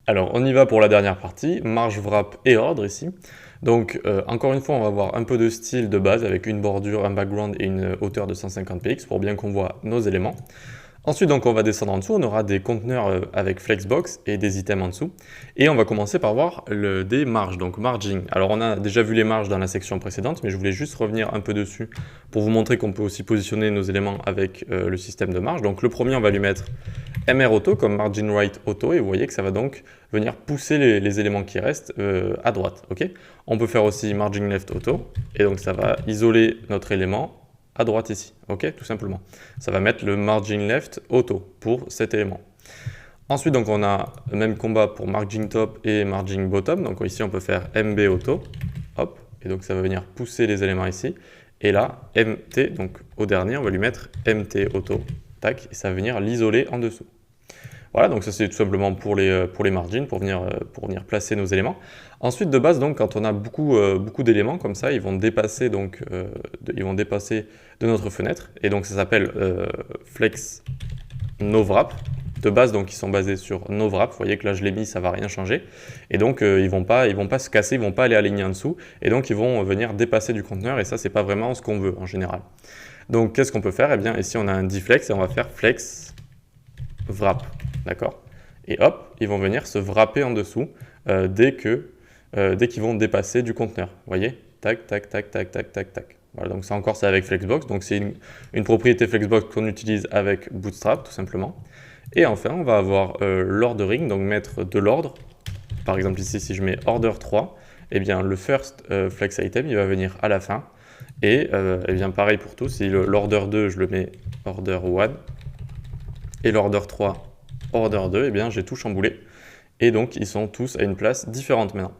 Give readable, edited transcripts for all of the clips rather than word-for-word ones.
Alors, on y va pour la dernière partie, marge, wrap et ordre ici. Donc, encore une fois, on va avoir un peu de style de base avec une bordure, un background et une hauteur de 150 px pour bien qu'on voit nos éléments. Ensuite, donc, on va descendre en dessous, on aura des conteneurs avec Flexbox et des items en dessous. Et on va commencer par voir des marges, donc marging. Alors, on a déjà vu les marges dans la section précédente, mais je voulais juste revenir un peu dessus pour vous montrer qu'on peut aussi positionner nos éléments avec le système de marge. Donc, le premier, on va lui mettre MR Auto comme Margin Right Auto, et vous voyez que ça va donc venir pousser les éléments qui restent à droite. Okay, on peut faire aussi Margin Left Auto, et donc ça va isoler notre élément à droite ici, ok, tout simplement. Ça va mettre le Margin Left Auto pour cet élément. Ensuite, donc, on a le même combat pour Margin Top et Margin Bottom. Donc ici, on peut faire MB Auto, hop, et donc ça va venir pousser les éléments ici. Et là, MT, donc au dernier, on va lui mettre MT Auto, tac, et ça va venir l'isoler en dessous. Voilà, donc ça c'est tout simplement pour les margins, pour venir placer nos éléments. Ensuite, de base, donc, quand on a beaucoup d'éléments comme ça, ils vont dépasser de notre fenêtre. Et donc ça s'appelle Flex No Wrap. De base, donc, ils sont basés sur No Wrap. Vous voyez que là, je l'ai mis, ça ne va rien changer. Et donc, ils vont pas se casser, ils ne vont pas aller aligner en dessous. Et donc, ils vont venir dépasser du conteneur. Et ça, ce n'est pas vraiment ce qu'on veut en général. Donc, qu'est-ce qu'on peut faire? Eh bien, ici, on a un deflex et on va faire Flex Wrap. D'accord? Et hop, ils vont venir se wrapper en dessous dès qu'ils vont dépasser du conteneur. Vous voyez? Tac, tac, tac, tac, tac, tac, tac. Voilà, donc ça encore, c'est avec Flexbox. Donc c'est une propriété Flexbox qu'on utilise avec Bootstrap, tout simplement. Et enfin, on va avoir l'ordering, donc mettre de l'ordre. Par exemple, ici, si je mets order 3, eh bien, le first flex item, il va venir à la fin. Et eh bien, pareil pour tout, si l'order 2, je le mets order 1, et l'order 3, order 2, eh bien, j'ai tout chamboulé. Et donc, ils sont tous à une place différente maintenant.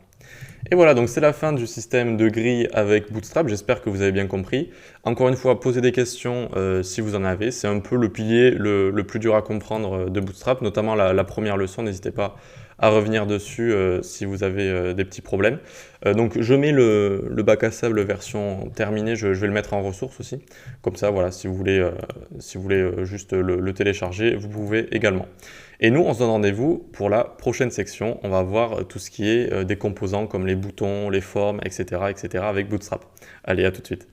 Et voilà, donc c'est la fin du système de grille avec Bootstrap. J'espère que vous avez bien compris. Encore une fois, posez des questions si vous en avez. C'est un peu le pilier le plus dur à comprendre de Bootstrap, notamment la première leçon. N'hésitez pas à revenir dessus si vous avez des petits problèmes. Donc je mets le bac à sable version terminée, je vais le mettre en ressources aussi. Comme ça, voilà, si vous voulez juste le télécharger, vous pouvez également. Et nous, on se donne rendez-vous pour la prochaine section. On va voir tout ce qui est des composants comme les boutons, les formes, etc., etc. avec Bootstrap. Allez, à tout de suite.